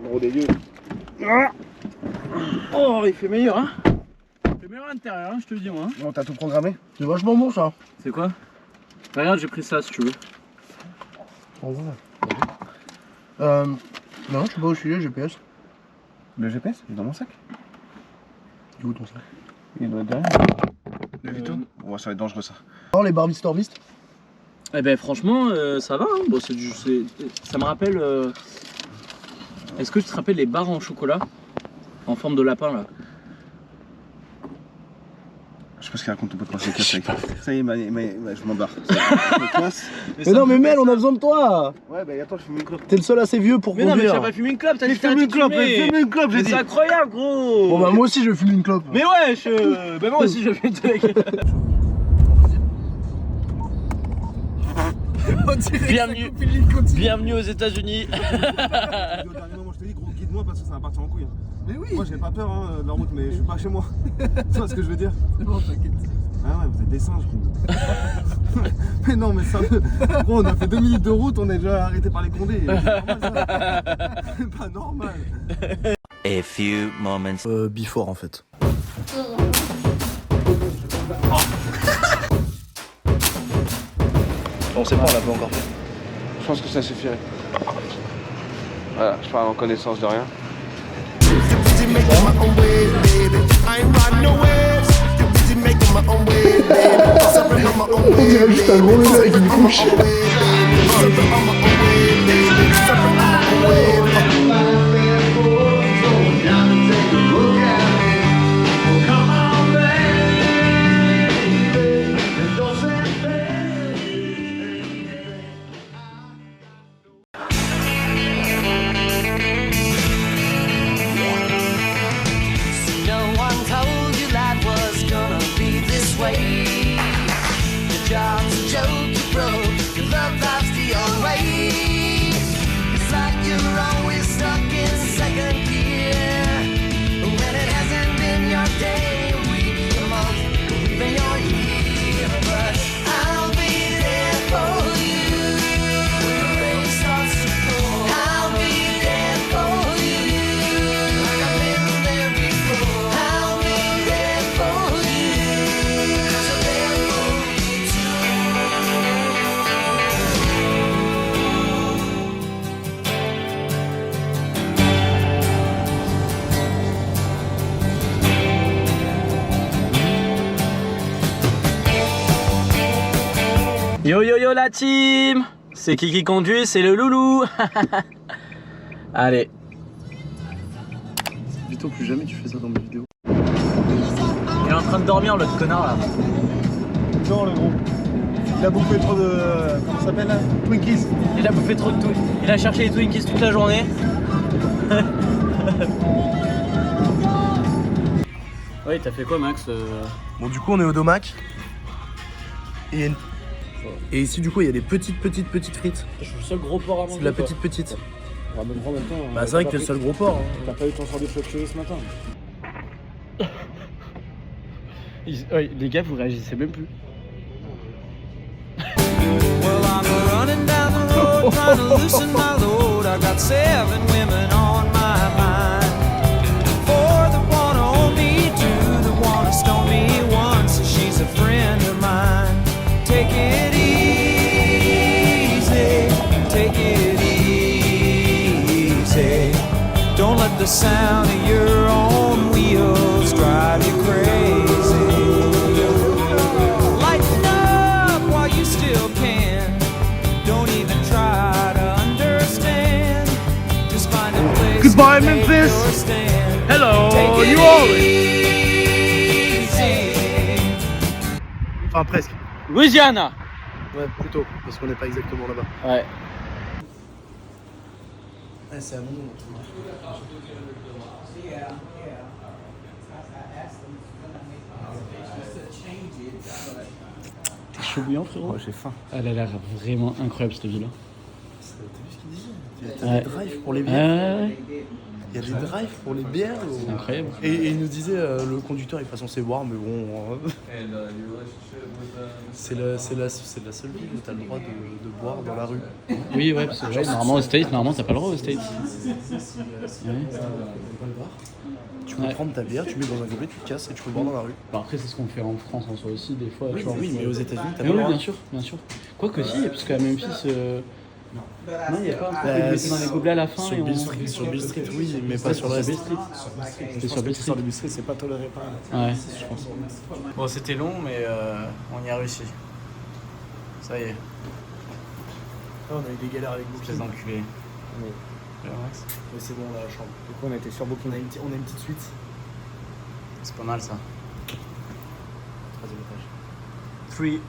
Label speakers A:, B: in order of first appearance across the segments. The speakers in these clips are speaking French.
A: Gros dégueu.
B: Oh, il fait meilleur, hein. Il fait meilleur à l'intérieur, hein, je te le dis, moi.
A: Non, t'as tout programmé?
C: C'est vachement bon ça.
B: C'est quoi? Bah, regarde, j'ai pris ça si tu veux.
C: Oh, ouais. Non, je sais pas où je suis, le GPS.
A: Le GPS, il est dans mon sac.
C: Il est où ton sac?
A: Il doit être derrière. Le Vito? Ouais, ça va être dangereux ça.
C: Alors les Barbie Stormist?
B: Eh ben, franchement, ça va, hein. Bon, ça me rappelle. Est-ce que tu te rappelles les barres en chocolat? En forme de lapin, là?
A: Je sais pas ce qu'il raconte ton pote quand c'est casse avec. Ça y est, je m'en barre.
C: Mais non, mais Mel, on a besoin de toi.
A: Ouais, bah attends, je fume une clope.
C: T'es le seul assez vieux pour
B: Mais non, mais tu
C: conduire.
B: as pas fumé une clope, t'as dit
A: Fume une clope, fume une clope, j'ai dit.
B: C'est incroyable, gros.
C: Bon bah moi aussi je vais fumer une clope.
B: Mais wesh, bah moi aussi je fais une truc. Bienvenue aux États-Unis.
A: Moi, je te dis, gros, guide-moi parce que ça va partir en couille.
C: Mais oui.
A: Moi, j'ai pas peur de la route, mais je suis pas chez moi. Tu vois ce que je veux dire?
C: C'est bon, t'inquiète.
A: Ah ouais, vous êtes des singes, gros. Mais non, mais ça. Gros, on a fait 2 minutes de route, on est déjà arrêté par les condés. C'est normal, ça. C'est pas normal.
D: A few moments.
C: Before en fait.
B: On sait pas, on l'a pas encore fait.
A: Je pense que ça suffirait. Voilà, je parle en connaissance de rien.
C: On dirait juste un gros bébé avec une couche.
B: Yo yo yo la team. C'est qui conduit, c'est le loulou. Allez. Vito, plus jamais tu fais ça dans mes vidéos. Il est en train de dormir l'autre connard là.
A: Non, le gros. Il a bouffé trop de. Comment ça s'appelle là? Twinkies.
B: Il a bouffé trop de Twinkies. Il a cherché les Twinkies toute la journée. Oui, t'as fait quoi Max?
C: Bon du coup on est au Domac. Et ici du coup il y a des petites frites.
B: Je suis le seul gros porc à manger.
C: C'est de la petite.
A: En même temps,
C: Bah c'est vrai que t'es le seul gros porc. Hein.
A: T'as pas eu ton sort de fluctuer ce matin.
B: Les gars, vous réagissez même plus.
E: Well, I'm running down the road trying to loosen my load. I got 7 women on my mind. 4 that wanna own me, 2 that wanna stone me, 1 so she's a friend of mine. Take it easy, take it easy. Don't let the sound of your own wheels drive you crazy. Lighten up while you still can. Don't even try to understand. Just find a place.
C: Goodbye,
E: to make
C: Memphis.
E: your stand.
C: Hello,
E: Take it
C: New Orleans.
E: easy.
C: Enfin presque.
B: Louisiana.
C: Ouais plutôt, parce qu'on n'est pas exactement là-bas.
B: Ouais.
C: Ouais, c'est à mon nom.
B: T'es chaud bouillant frérot?
A: Ouais, j'ai faim.
B: Elle a l'air vraiment incroyable cette ville là.
C: T'as vu ce qu'il disait? T'as des drives pour les bières.
F: Il y a des drives pour les bières.
B: C'est incroyable.
F: Et il nous disait, le conducteur il est pas censé boire, mais bon. C'est la seule ville où t'as le droit de boire dans la rue.
B: Oui, ouais, parce que ouais, normalement aux States, t'as pas le droit aux States. Ouais.
F: Tu peux prendre ta bière, tu mets dans un gobelet, tu te casses et tu peux boire dans la rue.
B: Alors après, c'est ce qu'on fait en France en soi aussi, des fois.
F: Oui,
B: tu vois.
F: oui, mais aux États-Unis, t'as
B: Mais
F: pas le
B: oui,
F: droit.
B: bien sûr. Quoique si, parce qu'à Memphis, non, il n'y a pas un truc de mettre dans les gobelets à la fin.
F: Sur Bill Street, oui, mais pas sur le reste.
B: C'était sur Bill Street.
A: Bill Street, c'est pas toléré par
B: Ouais.
F: Je pense. Bon, c'était long, mais on y a réussi. Ça y est.
A: On a eu des galères avec
F: Les
A: Booking.
F: enculés.
A: Oui.
F: Relax.
A: Mais c'est bon, on a la chambre. Du coup, on a été sur Booking. On a une petite suite.
F: C'est pas mal ça.
A: 3e étage.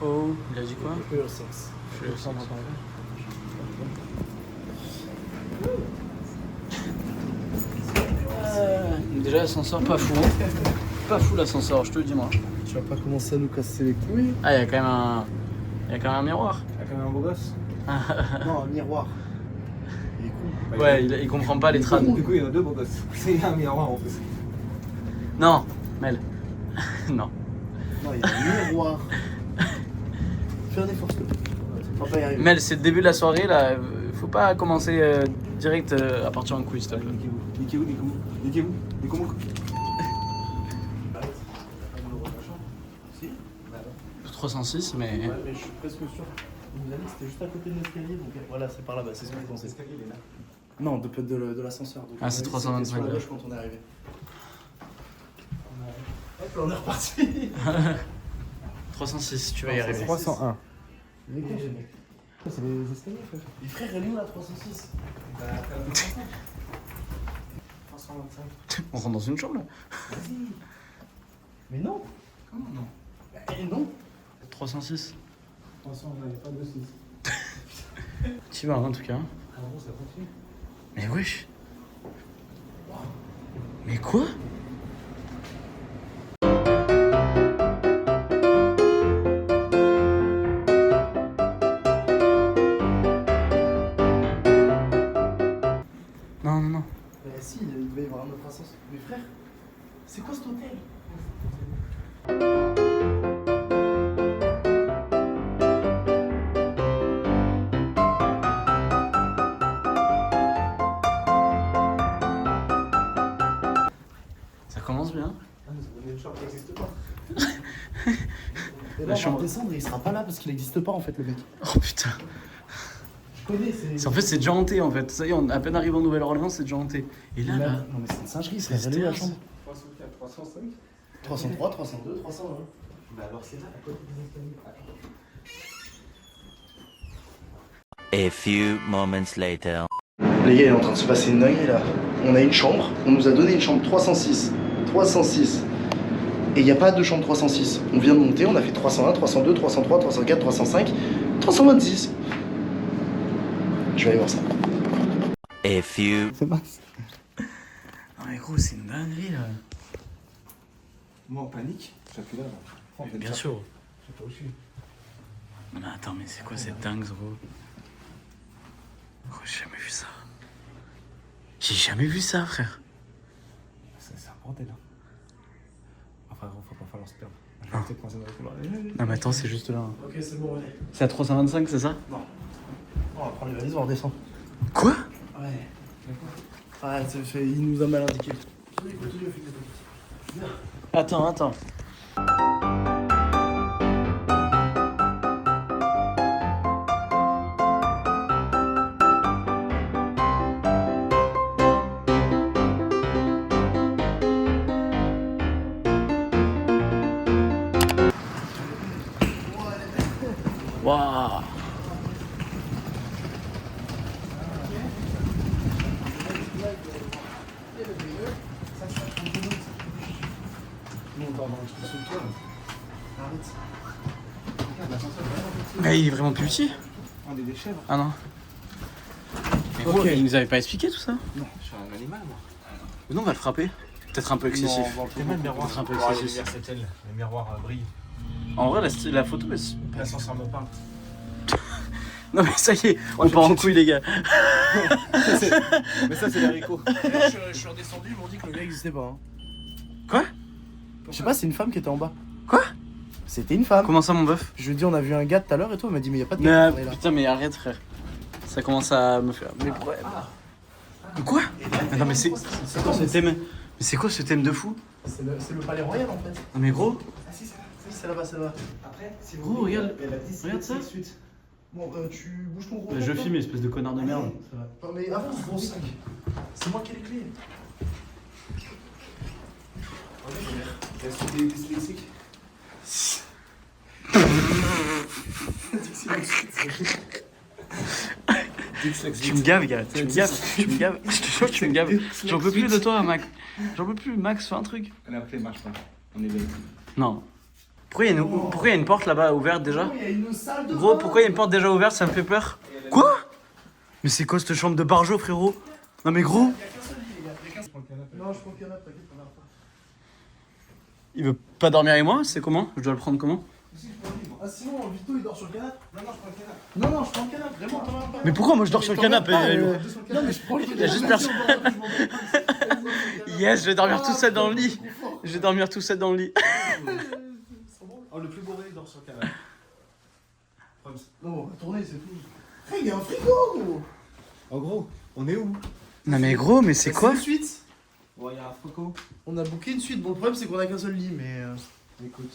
B: 3-0, il a dit quoi?
A: Earl 6.
B: Earl 6. Déjà l'ascenseur pas fou. Pas fou l'ascenseur, je te le dis moi.
A: Tu vas pas commencer à nous casser les couilles.
B: Ah, il y a quand même un miroir.
A: T'as quand même un beau gosse. Non, un miroir. Il est con.
B: Ouais, il comprend pas les trades.
A: Du coup, il y en a 2 beaux gosses. C'est un miroir en plus.
B: Non, Mel. Non.
A: Non, il y a un miroir. Fais un effort, s'il te plaît. On va pas y arriver.
B: Mel, c'est le début de la soirée là. Faut pas commencer direct à partir en couille, s'il te plaît.
A: Niquez-vous.
B: 306, mais.
F: Ouais, mais je suis presque sûr. Il nous a dit que c'était juste à côté de l'escalier, donc voilà, c'est par là-bas, c'est ce que je pensais. L'escalier, il est là. Non, de l'ascenseur. Donc,
B: Ah, c'est 325,
F: sur la
B: là.
F: gauche quand on est arrivé. Hop, là, on est reparti.
B: 306, tu vas y arriver.
A: 301.
F: C'est les escaliers, frère. Les frères, elle est où la 306?
A: 325.
B: On rentre dans une chambre là.
F: Mais non.
B: Comment non?
F: Eh non.
B: 306.
A: 300, il n'y a pas de 6.
B: Tu vas en tout cas.
A: Ah bon, ça continue.
B: Mais wesh. Mais quoi? Non.
F: Mais si, il devait y avoir un autre ascenseur. Mais frère, c'est quoi cet hôtel?
B: Ça commence bien.
A: Ah, nous avons une chambre qui n'existe pas.
F: Et
B: La
F: là, on
B: chambre.
F: va descendre et il sera pas là parce qu'il n'existe pas en fait, le mec.
B: Oh putain.
F: Je connais, c'est.
B: En fait, c'est déjà hanté en fait. Ça y est, à peine arrivé en Nouvelle-Orléans, c'est déjà hanté. Et là, là.
F: Non, mais c'est une singerie, c'est elle est où la chambre?
A: 304, 305.
F: 303, 302, 301.
A: Bah alors c'est là, à côté des escaliers.
D: A few moments later.
F: Les gars, il est en train de se passer une dinguerie là. On a une chambre, on nous a donné une chambre 306. 306. Et il n'y a pas de chambre 306. On vient de monter, on a fait 301, 302, 303, 304, 305, 326. Je vais aller voir ça.
D: A few.
A: C'est max.
B: Non mais gros, c'est une dinguerie là.
A: Moi en panique, j'appuie là.
B: Bien sûr.
A: Je sais pas où je suis.
B: Non mais attends, mais c'est quoi cette dingue gros? Gros, j'ai jamais vu ça. J'ai jamais vu ça, frère.
A: C'est un bordel. Hein. Enfin, faut pas falloir se perdre. Je vais
B: Ah.
A: peut-être commencer dans les couloirs.
B: Non mais attends, c'est juste là.
F: Ok, c'est bon, allez.
B: C'est à 325, c'est ça?
F: On va prendre les valises, on redescend.
B: Quoi?
F: Ouais. Ah, il nous a mal indiqué.
B: Attends. Waouh. Mais il est vraiment plus petit.
A: On est des chèvres.
B: Ah non. Mais gros, il nous avait pas expliqué tout ça.
A: Non, je suis un animal moi.
B: Mais non, on va le frapper. Peut-être un peu excessif.
A: Non, on va le miroir.
B: Peut-être un peu
A: Oh, les
B: excessif.
A: lumières c'est elle. Les miroirs brillent.
B: En vrai, la photo,
A: L'ascenseur me parle.
B: Non mais ça y est, on part en couille les gars.
A: Mais ça, c'est les haricots.
F: Je suis redescendu, ils m'ont dit que le gars existait pas. Hein.
B: Quoi?
F: Je sais pas, c'est une femme qui était en bas.
B: Quoi?
F: C'était une femme.
B: Comment ça mon bœuf?
F: Je lui ai dit, on a vu un gars tout à l'heure et tout, elle m'a dit, mais y a pas de gars qui est là.
B: Putain mais arrête frère. Ça commence à me faire... Mais pourquoi? Quoi? Non mais c'est quoi ce thème? Mais c'est quoi ce thème de fou?
F: C'est le palais royal en fait.
B: Non mais gros.
F: Ah si, c'est là-bas, c'est là-bas. Après, si vous
B: Gros, regarde.
F: elle a dit
B: Regarde ça.
F: suite. Bon, tu bouges ton gros.
B: Je filme espèce de connard de merde.
F: Non mais avance, gros 5. C'est moi qui ai les clés. T'es dyslexique.
B: Tu me gaves gars, tu me gaves, tu me gaves. Je te jure que tu me gaves. J'en peux plus de toi Max. J'en peux plus, Max, fais un truc.
A: La clé marche pas. On est bête.
B: Non. Pourquoi il y a une porte là-bas ouverte déjà?
F: Il y a une salle de
B: Gros, pourquoi il y a une porte déjà ouverte? Ça me fait peur. Quoi? Mais c'est quoi cette chambre de barjo, frérot? Non mais gros.
F: Non, je prends le canapé, t'inquiète, on verra pas.
B: Il veut pas dormir avec moi? C'est comment? Je dois le prendre comment?
F: Ah sinon, Vito il dort sur le canapé. Non, je prends le canapé. Non, je prends le canapé, vraiment, t'en vas pas.
B: Mais pourquoi moi je dors sur le canapé?
F: Non, mais je prends le canapé.
B: Il y a juste personne. Yes, je vais dormir tout seul dans le lit. Je vais dormir tout seul dans le lit.
A: Oh, le plus bourré, il dort sur le canapé.
F: Non, on va tourner, c'est tout. Hey, il y a un frigo, gros.
A: En gros, on est où?
B: Non mais gros, mais c'est quoi?
F: une suite.
A: Bon, il y a un frigo.
F: On a booké une suite. Bon, le problème, c'est qu'on a qu'un seul lit, mais.
A: Écoute.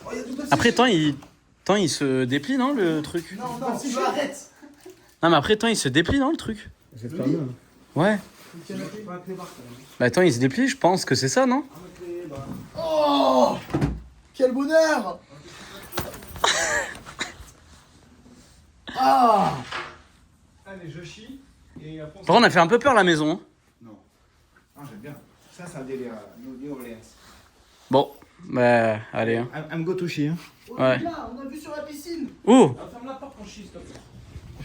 F: Oh, y a tout
B: Après, tant il se déplie, non, le truc?
F: Non, si arrête.
B: Non mais après, tant il se déplie, non, le truc?
A: J'espère bien.
B: Ouais.
F: Le canapé.
A: Pas la clé barre, quand même.
B: Bah attends, il se déplie, je pense que c'est ça, non?
F: Oh, quel bonheur. Ah.
A: Allez, je chie. Et après,
B: Par contre, on a fait un peu peur la maison. Hein.
A: Non. Ah, j'aime bien. Ça, c'est un délire. New Orleans.
B: Bon, bah allez. Hein.
A: I'm go to chie. Hein.
F: Oh,
B: Ouais.
F: là, on a vu sur la piscine.
B: Oh!
A: Ferme la porte quand je chie, s'il te plaît.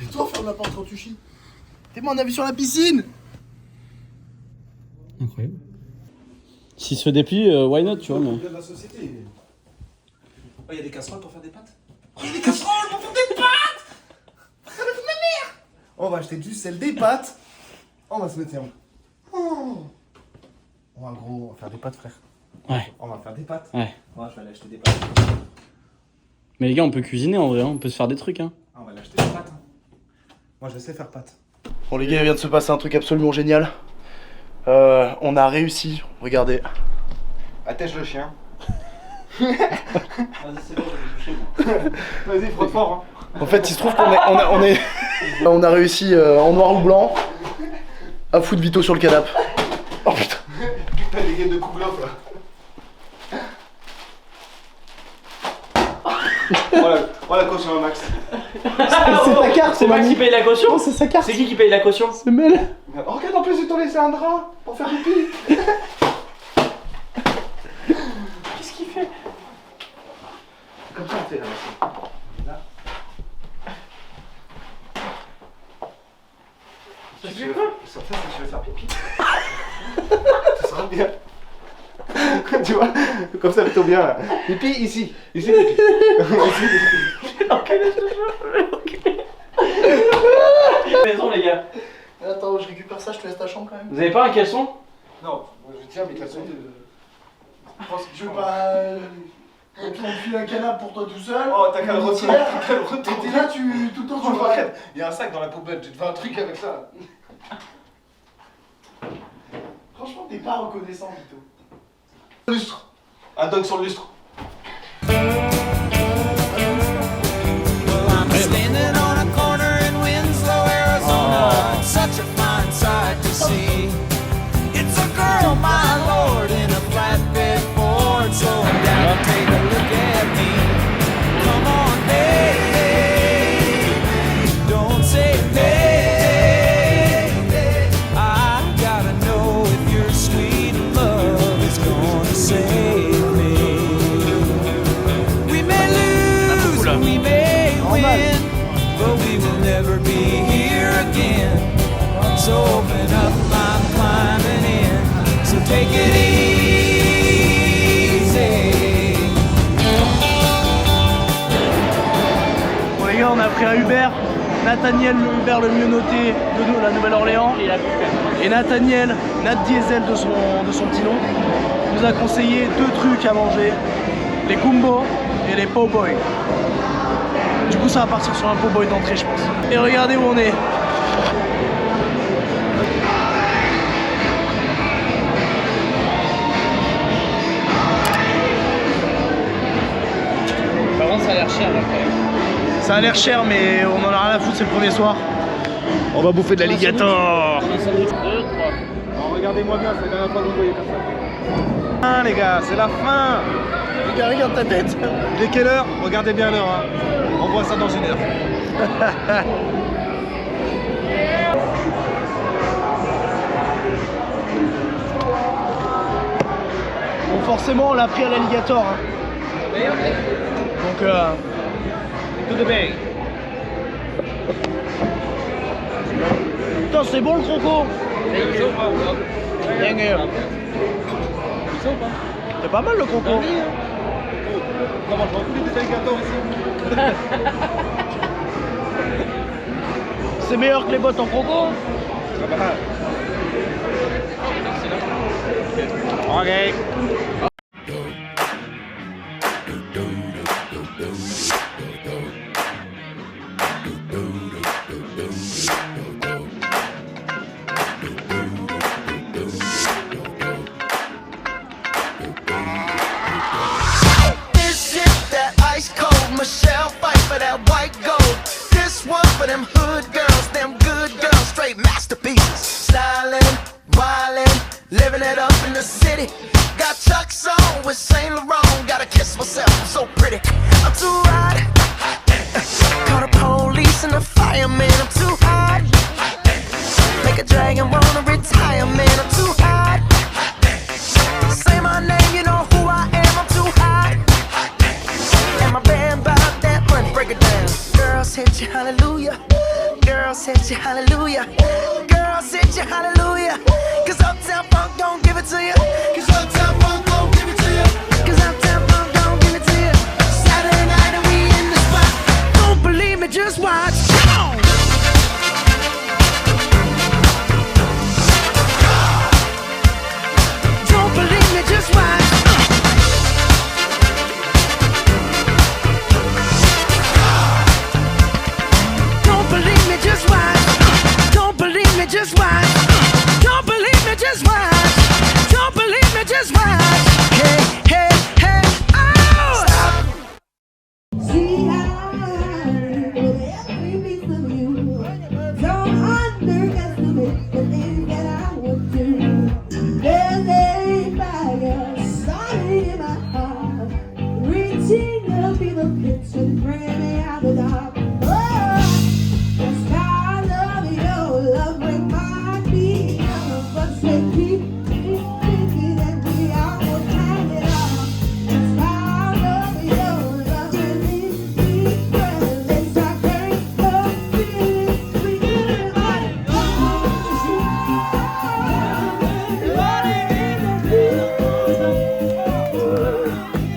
F: Et toi, ferme la porte quand tu chies. T'es moi, on a vu sur la piscine.
B: Incroyable. S'il se déplie, why not, tu vois, mais...
A: De la société. Oh, il y a des casseroles pour faire des pâtes.
F: On va acheter du sel, des pâtes. On va se mettre tiens. Oh. On va gros, on va faire des pâtes, frère.
B: Ouais.
A: On va faire des pâtes.
B: Ouais.
A: Moi, je vais aller acheter des pâtes.
B: Mais les gars, on peut cuisiner en vrai, hein. On peut se faire des trucs, hein.
A: Ah, on va aller acheter des pâtes. Hein. Moi, je sais faire pâtes.
F: Bon, les gars, il vient de se passer un truc absolument génial. On a réussi. Regardez.
A: Attèche le chien.
B: Vas-y, c'est bon, je vais toucher, moi.
A: Vas-y, frotte fort. Hein.
F: En fait, il se trouve on a réussi en noir ou blanc à foutre Vito sur le canapé. Oh putain.
A: Putain, les games de Kouglof là. Oh la caution, Max.
F: C'est ta carte,
B: C'est Max qui paye la caution?
F: C'est sa carte.
B: C'est qui paye la caution?
F: C'est Mel.
A: Oh, regarde, en plus, ils t'ont laissé un drap pour faire pipi.
B: Qu'est-ce qu'il fait?
A: Comme ça, on fait là. Là.
B: Ça fait quoi?
A: Ça, je vais faire pipi. Ça sera bien. Tu vois, comme ça, plutôt bien là. Pipi ici. Ici, pipi.
B: Maison, les gars.
F: Attends, je récupère ça, je te laisse ta chambre quand même.
B: Vous avez pas un caleçon?
A: Non, je tiens, mais de toute façon.
F: Je veux pas. On te file un canapé pour toi tout seul.
A: Oh, t'as qu'à le retirer. T'as qu'à le
F: T'es
A: retirer.
F: là, tout le temps, tu
A: Oh,
F: vas.
A: regarde, il y a un sac dans la poubelle, tu te fais un truc avec ça.
F: Franchement, t'es pas reconnaissant, Vito.
A: Lustre. Un dog sur le lustre.
E: Well, I'm standing on a corner in Winslow, Arizona. It's such a fine sight to see. It's a girl, my lord, in a flatbed Ford, slowing down to take a look at me. Come on, baby, don't say baby. I gotta know if your sweet love is gonna save me. We may lose, we may win, but we will never be here again. So open up, I'm climbing in. So take it easy.
B: Bon les gars, on a pris un Uber.
A: Nathaniel Hubert le mieux noté de la Nouvelle-Orléans. Et Nathaniel, Nat Diesel de son petit nom, nous a conseillé 2 trucs à manger, les Kumbo et les Po' Boy. Du coup ça va partir sur un Po' Boy d'entrée je pense. Et regardez où on est.
B: Par contre ça a l'air cher là quand même.
A: Ça a l'air cher mais on en a rien à foutre, c'est le premier soir. On va bouffer de l'alligator.
B: Un sandwich 2, 3.
A: Regardez-moi bien, c'est la dernière fois que vous voyez comme ça. Ah les gars, c'est la fin. Les gars, regarde ta tête. Il est quelle heure? Regardez bien l'heure. Hein. On voit ça dans 1 heure. Bon forcément on l'a pris à l'alligator. Hein. Donc to the bay. Putain c'est bon le croco. C'est pas mal le croco. C'est meilleur que les bottes en croco. Ok.
E: This shit that ice cold Michelle fight for that white gold. This one for them hood girls, them good girls, straight masterpieces. Styling, wildin', living it up in the city. Got Chuck's on with Saint Laurent. Gotta kiss myself, I'm so pretty. I'm too hot. Call the police and the fireman. I'm too hot. Make a dragon wanna retire, man. I'm too hot. Say my name, you know who I am. I'm too hot. And my band bought that money. Break it down. Girls hit you, hallelujah. Girls hit you, hallelujah. Girls hit you, hallelujah. Cause Uptown Funk don't give it to you. Cause Uptown Funk don't give it to you. Cause Uptown Funk don't give it to you. Saturday night and we in the spot. Don't believe me, just watch. Come on. Don't believe me, just watch. Don't believe me, just watch. Don't believe me, just watch. Don't believe me, just watch. Don't believe me, just watch. Hey, hey, hey, oh! Stop.
G: See, every piece of you. Don't underestimate the things that I would do. There's a fire starting in my heart, reaching to be the pitch and bringing me out the dark. Oh, the stars of your love remind me of us. They keep thinking that we are more time it all. The stars of your love release me breath. They start carrying the feelings we couldn't hide.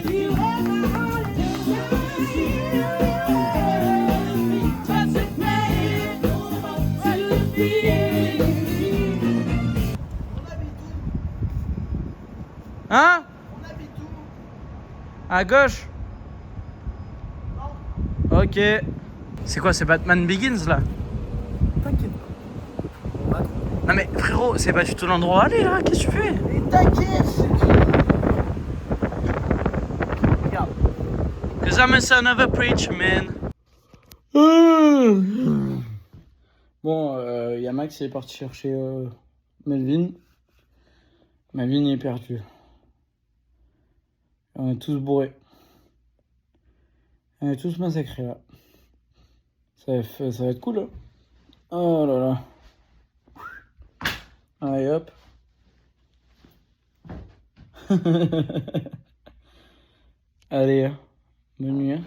G: You have my heart
B: Hein? À gauche? Ok. C'est quoi, c'est Batman Begins là?
A: T'inquiète.
B: Non mais frérot, c'est pas du tout l'endroit à aller là, qu'est-ce que tu fais?
A: Mais t'inquiète. Regarde.
B: Cause I'm a son of a preacher man. Bon, y a Max qui est parti chercher Melvin. Melvin est perdu. On est tous bourrés. On est tous massacrés là. Ça va être cool hein. Oh là là. Allez hop. Allez, bonne nuit. Hein.